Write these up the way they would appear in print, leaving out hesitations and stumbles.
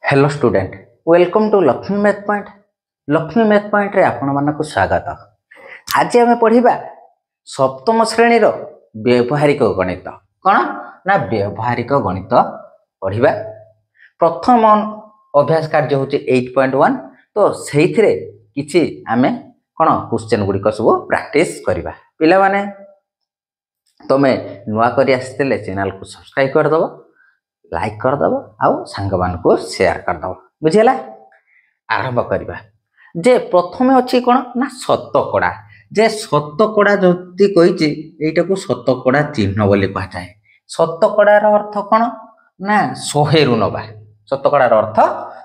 Hello student welcome to Lakshmi math point. Lakshmi math point रे आपण मानक स्वागत। आज आम पढ़ा सप्तम श्रेणी व्यवहारिक गणित। कौन ना व्यवहारिक गणित पढ़ा। प्रथम अभ्यास कार्य हूँ 8.1। तो से किसी आम कौन क्वेश्चन गुड़िक सब प्रैक्टिस करवा। पिला माने तुम्हें नुआ कर आसते चैनल को सब्सक्राइब करदेव, लाइक करदेव आउ सांग मान को शेयर करदेव। बुझीगला। आरंभ करवा जे प्रथमे अच्छी कौन ना शतकड़ा। जे शतकड़ा जदि कही एटा को शतकड़ा चिन्ह बोली कह जाए। शतकड़ार अर्थ कौन ना 100 रु नवा। शतकड़ार अर्थ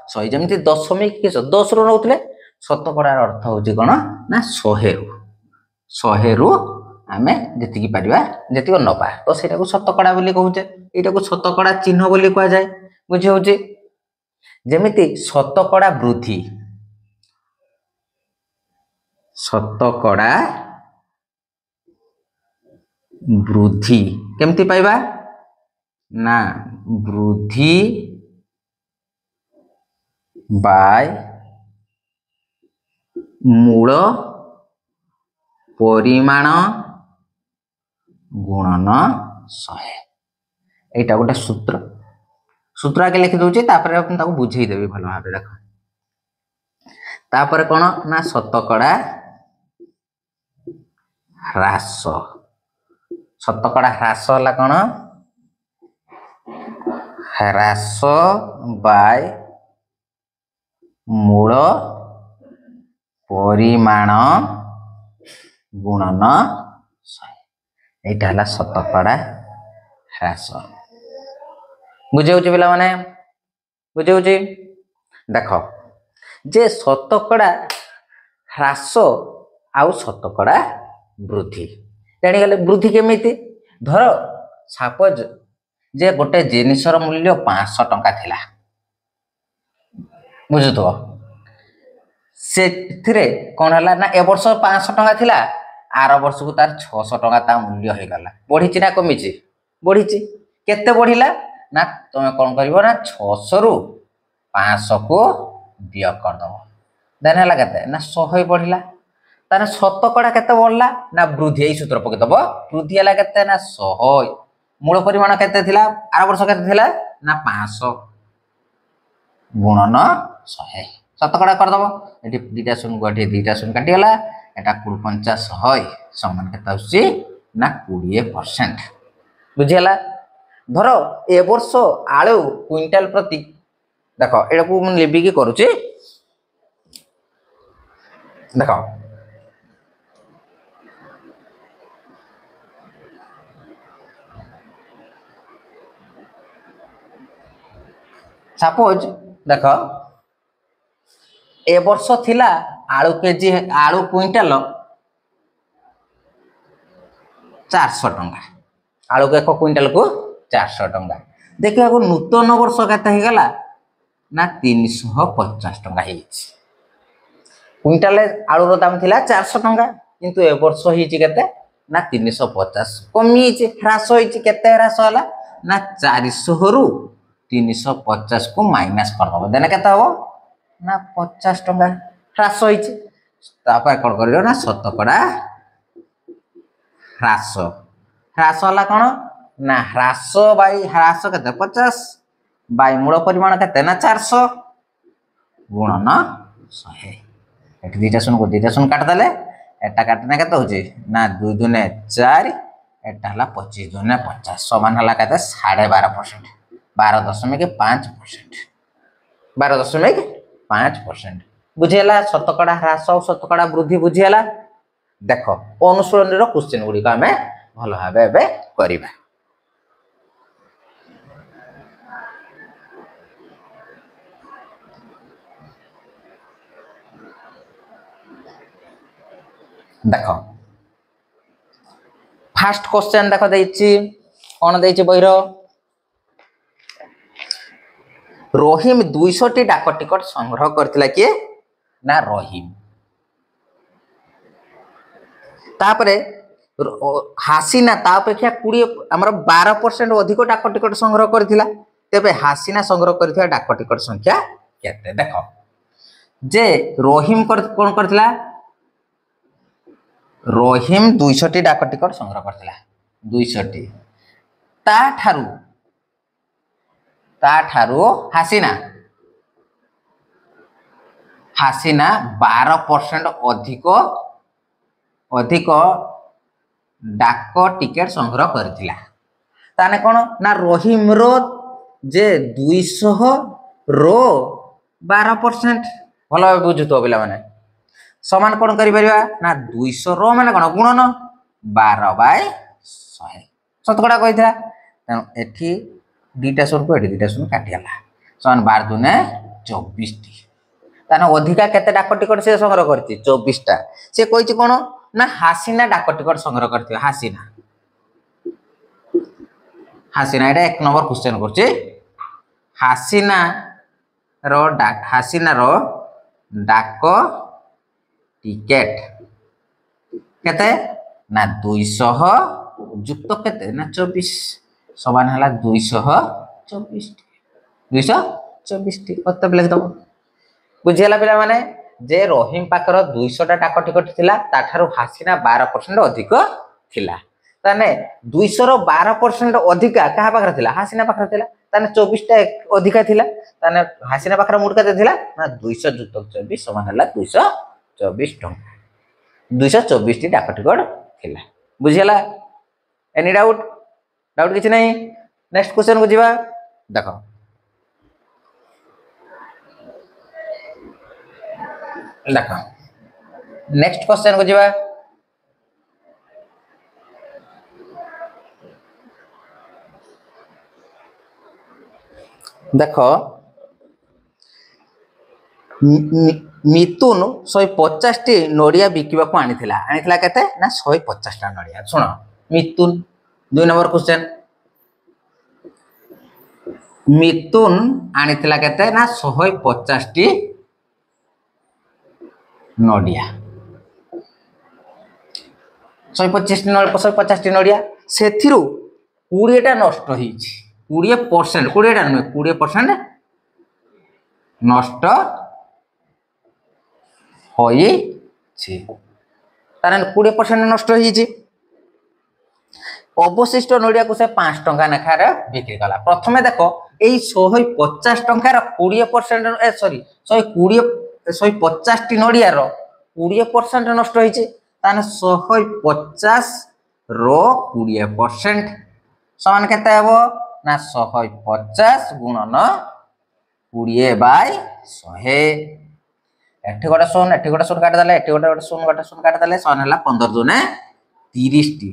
100 जमी दशमिक 10 रु नौले। शतकड़ार अर्थ हूँ कौन ना 100 रु आमे जी पारिबा जी नवा तो सेटा को शतकड़ा बोली कहूचे। एटा को शतकड़ा चिन्ह बोली कह जाए। बुझी होची जेमिति शतकड़ा वृद्धि। शतकड़ा वृद्धि केमती पाइबा ना वृद्धि बाय मूल परिमाण गुणन 100। एटा गोटे सूत्र। सूत्र आगे लिखि दउची तापर आपण ताको बुझेई देबी भलो भाबे। देखो तापर कोन ना शतकड़ा ह्रास। शतकड़ा ह्रास होला कोन ह्रास बाय मूल परिमाण गुणन 100। एटा हला शतकड़ा ह्रास। बुझे पिला माने बुझे। देख जे शतकड़ा ह्रास आउ शतकड़ा वृद्धि जानीगले। वृद्धि केमिति धर सपोज जे गोटे जिनिसर मूल्य 500 टंका थिला। बुझुथो से कौन है ना ए वर्ष 500 टंका थिला, आर वर्ष को तार 600 टंका ता मूल्य हो गला। बढ़ी ना कमी? बढ़ी। केते बढ़िला ना तुम कौन कर ना 600 रु 500 को दिय करदब। देन है केते ना 100 बढ़िला। तार शतकड़ा केते बढ़ला ना वृद्धि। यही सूत्र पकेदब। वृद्धि है केते ना 100। मूल परिमाण केते थिला आर वर्ष केते थिला ना 500 गुणन 100। शतकड़ा करदब। एठी दीटा शून्य को एठी दीटा शून्य काटी गला। एटा 50 100 समान केते होसी ना 20%। बुझियला। धर ए वर्ष आलू क्विंटाल प्रति देख एटा को मन लिबी की करूची। देख सपोज देख ए वर्ष थिला आलू केजी आलू क्विंटाल 400 टंका। आलू को 1 क्विंटाल को 400 टंका। देखिए नूतन वर्ष केते गला ना 350 टंका है। क्विंटाल आलूर दाम थिला 400 टंका किंतु ए वर्ष होईची केते ना 350 कमी छि। ह्रास होईची केते ह्रास होला ना 400 रु 350 को माइनस कर दबो। देना केते हो ना 50 टंका ह्रास होईची। तापर कोन करियो ना शतकड़ा ह्रास। ह्रास होला कोन ना ह्रास बाई ह्रास केते 50 बाई मूल परिमाण केते ना 400 गुणन 100। एठी दीटा शून्य को दीटा शून्य काट देले एटा काटना केते होची ना 2 दुने 4 एटा हला 25 दुने 50 समान हला केते 12.5%। 12.5%। 12.5%। बुझियला। शतकड़ा ह्रास और शतकड़ा वृद्धि बुझियला। देख अनुसरण रो क्वेश्चन गुडी का हमें भलो भाबे एबे करिबा। देख फास्ट क्वेश्चन देख देछि कोन देछि बहिर रहीम 200 टी डाक टिकट संग्रह करथिला कि ना रहीम। तापरे हासीना ता अपेक्षा 20 हमर 12% अधिक डाक टिकट संग्रह करथिला। तेबे हासीना संग्रह करथिबा डाक टिकट संख्या केते देखो जे रहीम कोन करथिला रहीम 200 टी डाक टिकट संग्रह करथिला 200 टी ता ठारू हासीना 12% अधिक डाक टिकेट संग्रह करथिला ताने कोन ना रहीम रो जे 200 रो 12% भलो बुझुतो पिला माने समान कोन करि परिबा ना 200 रो माने कोन गुणन 12/100 सतकड़ा कहिथा तेनु एठी दीटा शून्य को एठी दीटा शून्य काटियाला समान 12 दुने 24 टी ताने अधिका केते डाक टिकट से संग्रह करछि 24 टा से कहिछि कोन ना हासीना डाक टिकट संग्रह करथि हासीना एटा एक नंबर क्वेश्चन करछि हासीना रो डाक टिकेट केते ना 200 युक्त केते ना 24 समान हला 224 टी उत्तर लिख दबो बुझियला पिला माने जे रहीम पाकर 200 टा डाक टिकट थिला ताठारु हासीना 12% अधिक थिला ताने 200 रो 12% अधिका कहा पाकर थिला हासीना पाकर थिला ताने 24 टा अधिका थिला ताने हासीना पाकर मुड कते थिला ना 200 युक्त 24 समान हला 224 टंका 224 टी डाक टिकट थिला बुझियला एनी डाउट किछ नहीं नेक्स्ट क्वेश्चन को जीवा देखो नेक्स्ट क्वेश्चन को जीवा देखो मिथुन 150 टी नड़िया बिकिबा को आनिथिला केते ना 150 टा नड़िया सुनो मिथुन 2 नंबर क्वेश्चन मिथुन आनिथिला केते ना 150 टी नड़िया 150 टी नड़िया सेथिरु 20 टा नष्ट होईछि 20% 20 टा नुहे 20% नष्ट होईछि तारे 20% नष्ट होईछि अवशिष्ट नड़िया को से 5 टंका नेखार बिक्री कला प्रथमे देखो एई 150 टंकार 20% सॉरी 150 टी नड़िया रो 20% नष्ट होईछि ताने 150 रो 20% समान केते हेबो ना 150 गुणन 20/100 एठी गोटे शून्य काट दले एठी गोटे शून्य काट दले समान हला 15 दुने 30 टी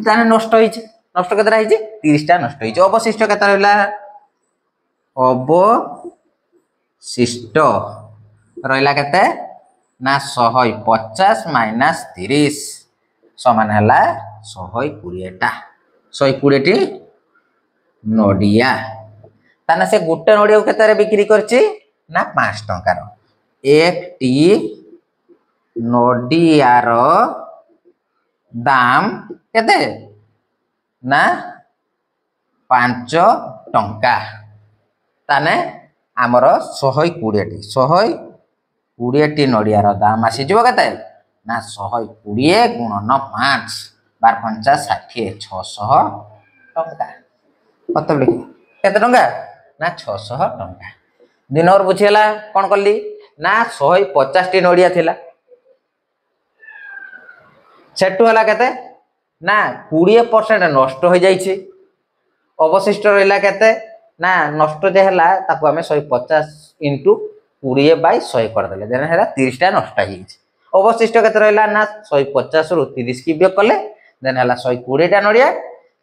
ताने नष्ट होईछि नष्ट केतरा होईछि 30 टा नष्ट होईछि अवशिष्ट केतरा रहला अवशिष्ट रहला केते ना 150 माइनस 30 समान हला 120 टा 120 टी नड़िया ताने से गोटे नड़िया को केतरे बिक्री करछि ना 5 टंका रो एक टी नड़ियार दाम केते ना 5 टंका ताने हमर 120 टी नड़ियार दाम आसी जबो केते ना 120 गुणन 5 12 50 60 600 टंका कत लिखि केते टंका ना 600 टंका दिन और बुझियला कोन करली ना 150 टी नड़िया थिला सेटु हला केते ना 20% नष्ट हो जाइछि अवशिष्ट रहला केते ना नष्ट जे हला ताको हमें 150 * 20/100 कर देले देन हेला 30 टा नष्ट हो जाइछि अवशिष्ट केते रहला ना 150 रु 30 की बियोग कले देन हला 120 टा नड़िया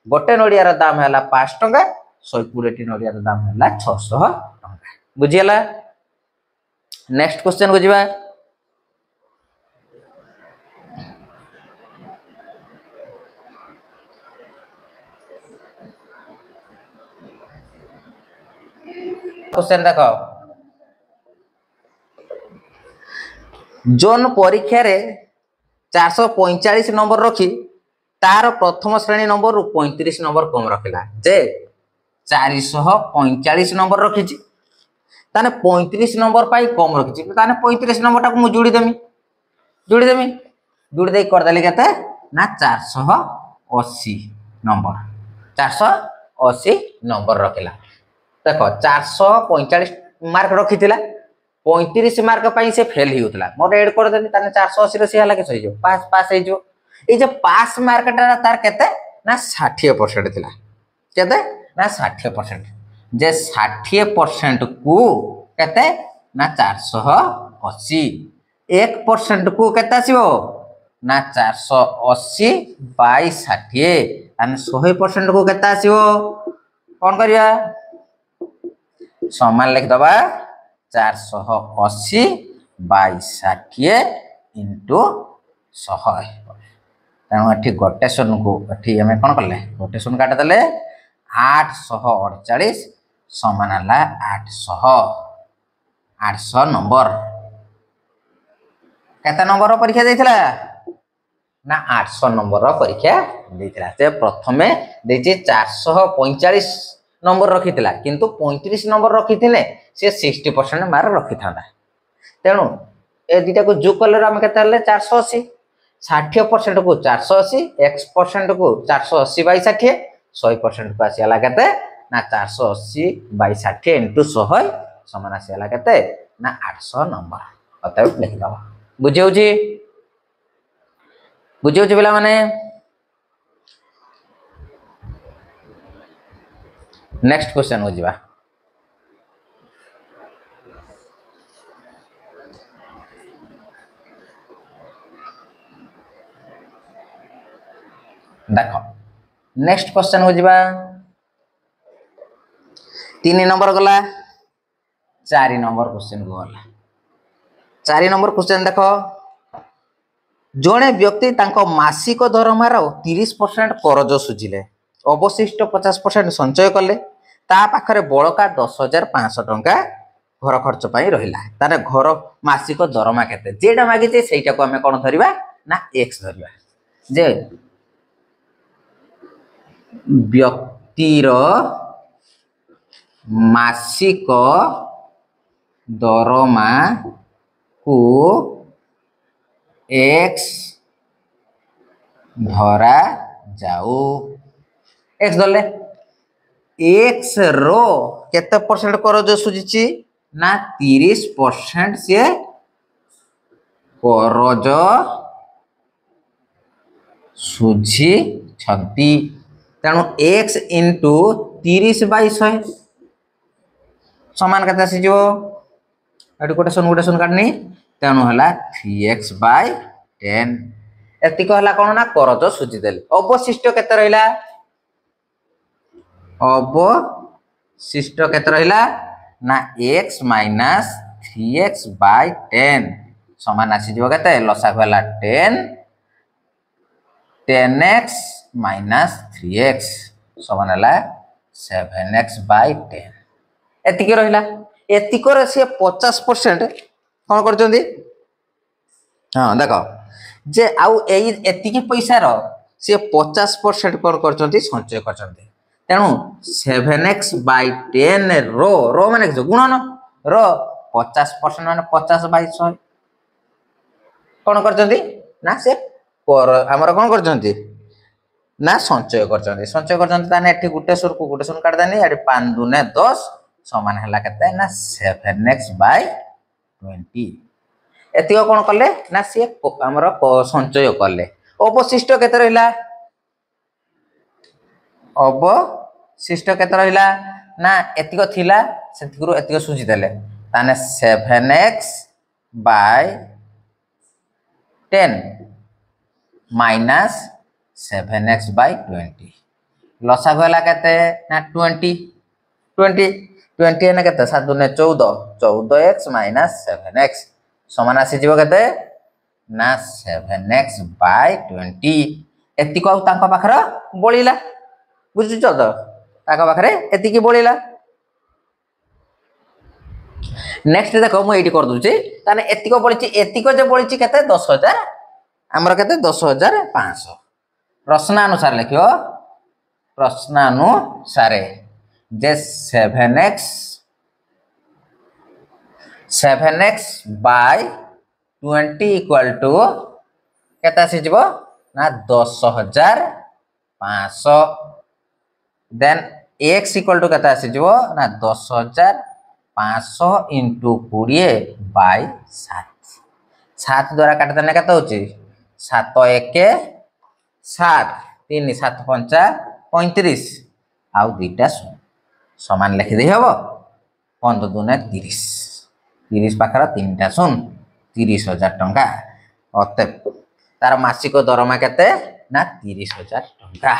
गोटे नड़िया रो दाम हला 5 टंका 120 टी नड़िया रो दाम हला 600 टंका बुझियला नेक्स्ट क्वेश्चन को जीवा क्वेश्चन देखो जोन परीक्षा रे 445 नंबर रखी तार प्रथम श्रेणी नंबर रु 35 नंबर कम रखिला जे 445 नंबर रखी ताने 35 नंबर पाई कम रखी ताने 35 नंबर टाक मु जोड़ी दे कर देली केते ना 480 नंबर 480 नंबर रखिला देखो 445 मार्क रखी 35 मार्क पाई से फेल ही होतला मोर ऐड कर देली ताने 480 रे से हला के सही जो पास हे जो ए जे पास मार्क तार केते ना 60% थिला केते ना 60% जे 60% को केते ना 480 1% को केते आसीबो ना 480 बाई 60 यानी 100% को केते आसीबो कोन करिया समान लिख दबा 480 बाई 60 इंटू 100 तेणु एठी गोटे शून्य को एठी हमें कौन कले गोटे शून्य काट देले 848 समान हला 800 नंबर केते नंबर परीक्षा देथिला ना 800 नंबर परीक्षा देथिला से प्रथमे देछि 445 नंबर रखिथिला किंतु 35 नंबर रखिथिले से 60% मार्क रखिथांदा तेणु ए दिटा को जो कलर हम केते हले 480 60% को 480 x% को 480 बाई 60 100% को आसीला केते ना 480 बाई 60 इंटू 100 समान आसीला केते ना 800 नंबर अतः लिख दबा बुझियो पिला माने नेक्स्ट क्वेश्चन हो जिबा देखो नेक्स्ट क्वेश्चन हो जिबा 3 नंबर गला 4 नंबर क्वेश्चन को गला 4 नंबर क्वेश्चन देखो जड़े व्यक्ति तांको मासिक दरमार 30% करज सुझिले अवशिष्ट 50% संचय कले ता पाखरे बळका 10,500 टंका घर खर्च पाई रहिला तारे घर मासिक दरमा केते जेडा मागिते सेटा को हमें कोन धरिबा ना x धरिबा जे व्यक्तिर मासिक दरमा को x धरा जाऊ x धरले x रो केते परसेंट करो जो सुझिची ना 30% से करज सुझी छंती तेणु x इंटू 30 बाई 100 समान केते आसी जो एटी गोटे सुन काटनी तेणु हला 3x बाई 10 एतिक हला कोन ना करज सुझी देले अवशिष्ट केते रहिला अवशिष्ट केते रहिला ना x माइनस 3x बाई 10 समान आसी जो केते लसा हला 10x माइनस 3x समान हला 7x बाई 10 एतिक रहिला एतिक रे से 50% कोन करचोंदी हां देखो जे आउ एतिक पैसा रो से 50% कोन करचोंदी संचय करचोंदी तेणु 7x बाई 10 रो माने गुणन रो 50% माने 50 बाई 100 कोन करचोंदी ना से हमर कोन करचोंदी ना संचय करचोंदी ताने एठी गुटे सुर को गुटे सुन काट देनी एठी 5 दुने 10 समान हला केते ना 7x बाई 20 एतिको कोन करले ना से हमर संचय करले अवशिष्ट केते रहिला ना एतिको थिला सेतिकरो एतिको सुझी देले ताने 7x by 10 minus 7x by 20 लसा गला केते ना 20 ने केते 7 दुने 14x माइनस 7x समान आसी जीव केते ना 7x बाई 20 एतिको आ तांका पाखरा बोलिला बुझुछ त ताका पाखरे एतिकी बोलिला नेक्स्ट देखो मु एडी कर दूची ताने एतिको जे बोलिची केते 10,000 हमर केते 10,500 प्रश्नानुसार लिखियो प्रश्नानुसार जे 7x बाय 20 इक्वल टू केता आसीजिवो ना 10,500 देन x इक्वल टू केता आसीजिवो ना 10,500 इंटू 20 बाय 7 7 द्वारा काट देने केता होची 7 1 7 3 7 5 35 आउ दुईटा समान लिखि दे हबो 15 दुने 30 30 पाखर 3टा शून 30,000 टंका अते तार मासिक दरमा केते ना 30,000 टंका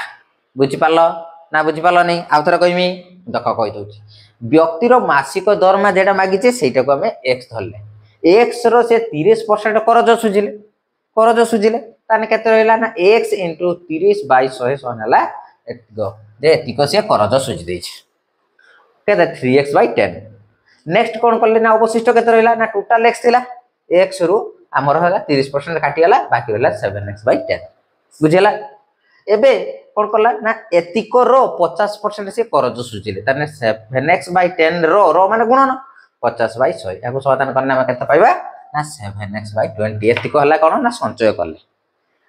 बुझी पालो ना बुझी पालो नहीं आउ थरा कहमी देख कहि दउची व्यक्तिर मासिक दरमा जेटा मागिचे सेटा को हमें x धरले x रो से 30% करज सुझिले ताने केते रहला ना x * 30 / 100 सन हला एतिको जे एतिको से करज सुझि देछि केते 3x/10 नेक्स्ट कोन करले ना अवशिष्ट केते रहला ना टोटल x थिला x रु हमर हला 30% काटी गला बाकी रहला 7x/10 बुझिला एबे कोन करला ना एतिको रो 50% से करज सुझिले ताने 7x/10 रो माने गुणन 50/100 याको समाधान करना हम केते पाइबा ना 7x/20 एतिको हला कोन ना संचय करले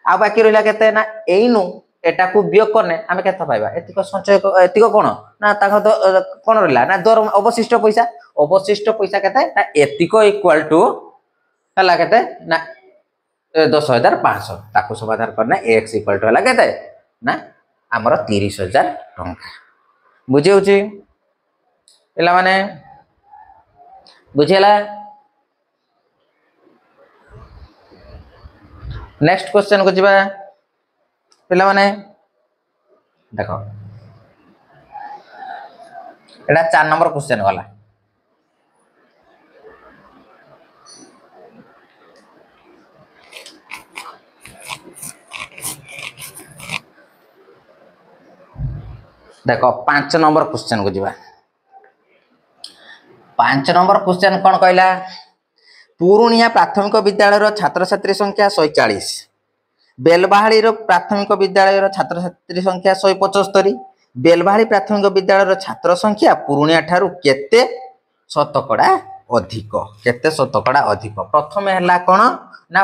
आ बाकी रहला केते ना एइनु एटा को वियोग करने आमे केते पाइबा एतिको संचय एतिको कोन ना ताको कोन रहला ना दर अवशिष्ट पैसा केते ना एतिको इक्वल टू हला केते ना 10,500 ताको समाधान करना x इक्वल टू हला केते ना हमर 30,000 टंका बुझे होची एला माने बुझेला नेक्स्ट क्वेश्चन को जिबा पिला माने देखो एटा 4 नंबर क्वेश्चन वाला देखो 5 नंबर क्वेश्चन को जिबा 5 नंबर क्वेश्चन कोन कहला पुरुनिया प्राथमिक विद्यालय छात्र छात्री संख्या 140 बेलबाहाड़ी प्राथमिक विद्यालय छात्र छात्री संख्या 175 बेलबाहाड़ी प्राथमिक विद्यालय छात्र संख्या पुरुनिया ठारू केते शतकड़ा अधिक प्रथम हैला कोन ना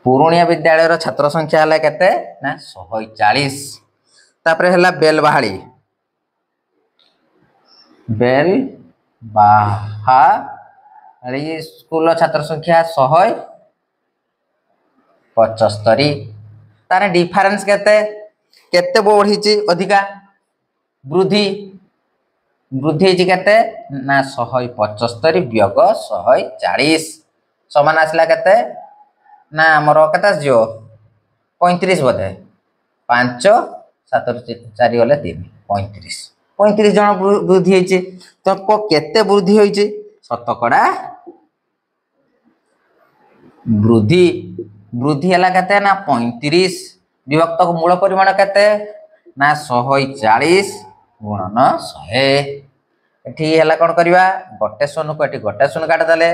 पुरुनिया विद्यालय छात्र संख्या हला केते ना 140 तापरे हला बेलबाहाड़ी स्कूल छात्र संख्या 175 तार डिफरेंस केते बढ़ी अधिका वृद्धि जी केते ना 175 वियोग 140 समान आसला केते ना हमर केता जो 35 बोधे 5 7 4 गले 3 35 जन वृद्धि होइছে तो केते वृद्धि होइছে शतकड़ा वृद्धि हला केते ना 35 विभक्त को मूल परिमाण केते ना 140 गुणन 100 एठी हला कोन करबा गोटे शून्य को एठी गोटे शून्य काट दले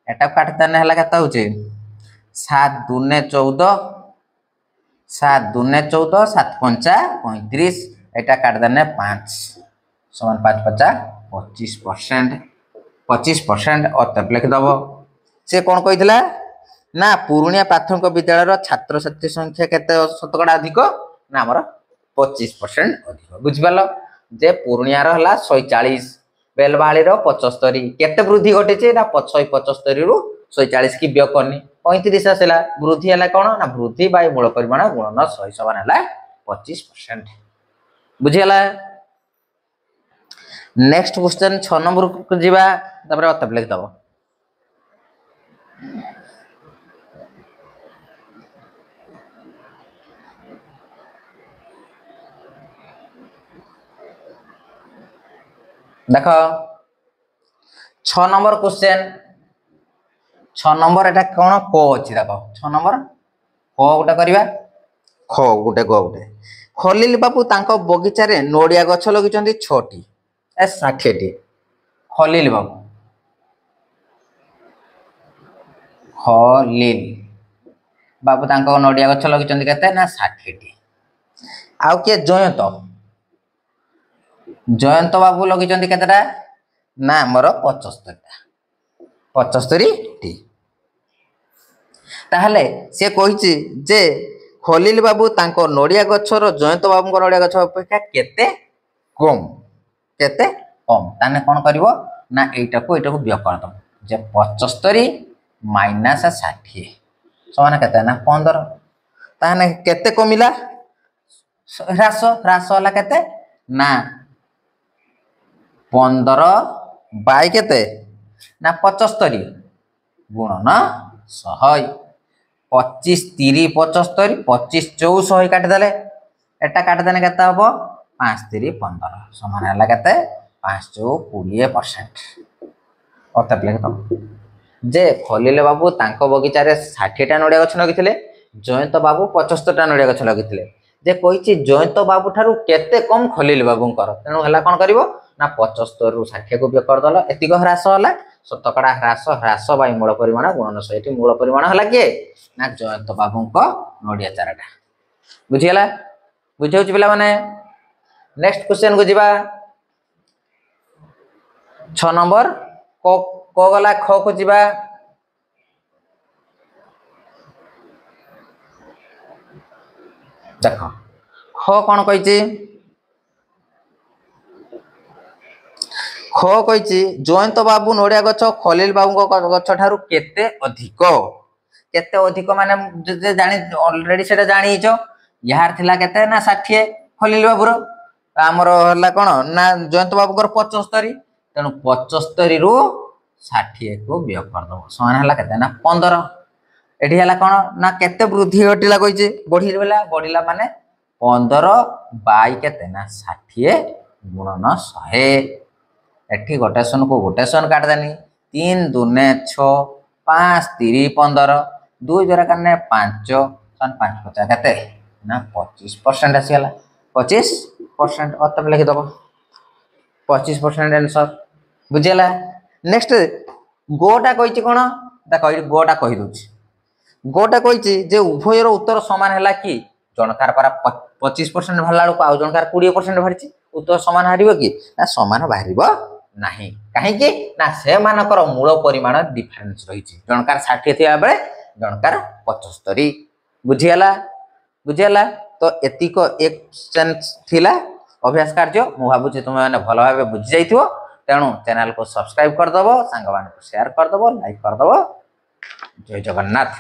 एटा काट देने हला केता होचे 7 दूने 14 7 दूने 14 7 5 35 एटा काट देने 5 समान 5 50 25% और तब लिख दबो से कोन कहितला ना पुरुनिया प्राथमिक विद्यालय छात्र छात्री संख्या केते शतकड़ा अधिक ना हमर 25% अधिक बुझ पालो जे पुरुनिया रो हला 140 बेलबाड़ी रो 75 केते वृद्धि घटेचे ना 175 रु 140 की वियोग करनी 35 आसला वृद्धि हला कोन ना वृद्धि बाय मूल परिमाण गुणन 100 समान हला 25% बुझियला नेक्स्ट क्वेश्चन 6 नंबर को जीवा तबरे उत्तर लिख दबो देखो 6 नंबर क्वेश्चन 6 नंबर एटा कोन को अछि देखो 6 नंबर को गोटा करबा ख गोटे ग गोटे खलिल बाबू तांको बगीचा रे नोडिया गछ लगिचंती 6 टी ए 60 टी खलिल बाबू खलिल बाबू तांको नड़िया गछ लगिचंदी केते ना 60 टी आउ के जयंत बाबू लगिचंदी केतेटा ना हमर 75 टा 75 टी ताहले से कहिछि जे खलील बाबू तांको नड़िया गछर जयंत बाबू को नड़िया गछ अपेक्षा केते कम ताने कोन करिवो ना एटा को व्यय कर दम जे 75 माइनस 60 समान केते ना 15 ताने केते कमिला ह्रास वाला केते ना 15 बाय केते ना 75 गुणन 100 25 30 75 25 400 काट देले एटा काट देने केते हबो 5 3 15 समान हला केते 5 2 20% अतक लेख तो जे खलील बाबू तांको बगीचा रे 60 टा नड़िया गछ लगिथिले जयंत बाबू 75 टा नड़िया गछ लगिथिले जे कहिछि जयंत बाबू ठारू केते कम खलील बाबू कर तेनु हला कोन करिवो ना 75 रु 60 को व्यय कर दलो एतिको ह्रास होला शतकड़ा ह्रास बाय मूल परिमाण गुणन 100 एटी मूल परिमाण हला के ना जयंत बाबू को नड़िया चाराटा बुझियला बुझौछि पिला माने नेक्स्ट क्वेश्चन को जिबा 6 नंबर को गला ख को जिबा देख ख कोन कहिछि ख कहिछि जयंत बाबू नड़िया गछ खलील बाबू को गछ ठारू केते अधिक माने जे जानि ऑलरेडी सेटा जानि हिचो यार थिला केते ना 60 खलील बाबूर हमर हला कोन ना जयंत बाबू को 75 तेनु 75 रु 60 को व्यय कर दो समान हला केते ना 15 एठी हला कोन ना केते वृद्धि घटिला कहिजे बढ़िला माने 15 बाय केते ना 60 गुणन 100 एठी गोटेशन को गोटेशन काट देनी 3 दूने 6 5 3 15 2 जरा करने 5 5 50 केते ना 25% आसीला 25% अतम लिखि दबो 25% आंसर बुझिला नेक्स्ट गोटा कहिछि कोन देखो गोटा कहि दोछि गोटा कहिछि जे उभयर उत्तर समान हला कि जनकार para 25% भरला को आ जनकार 20% भरछि उत्तर समान हारिबो कि ना समान बाहरिबो नाही काहे कि ना से मानकर मूल परिमाण डिफरेंस रहिछि जनकार 60 थिया बेले जनकार 75 बुझियला तो एतिको एक सेंस थिला अभ्यास कार्य मु भाबुछि तुमे माने भलो भाबे बुझि जाइथिबो तेणु चैनल को सब्सक्राइब कर दबो संग मान को शेयर कर दबो लाइक कर दबो जय जगन्नाथ।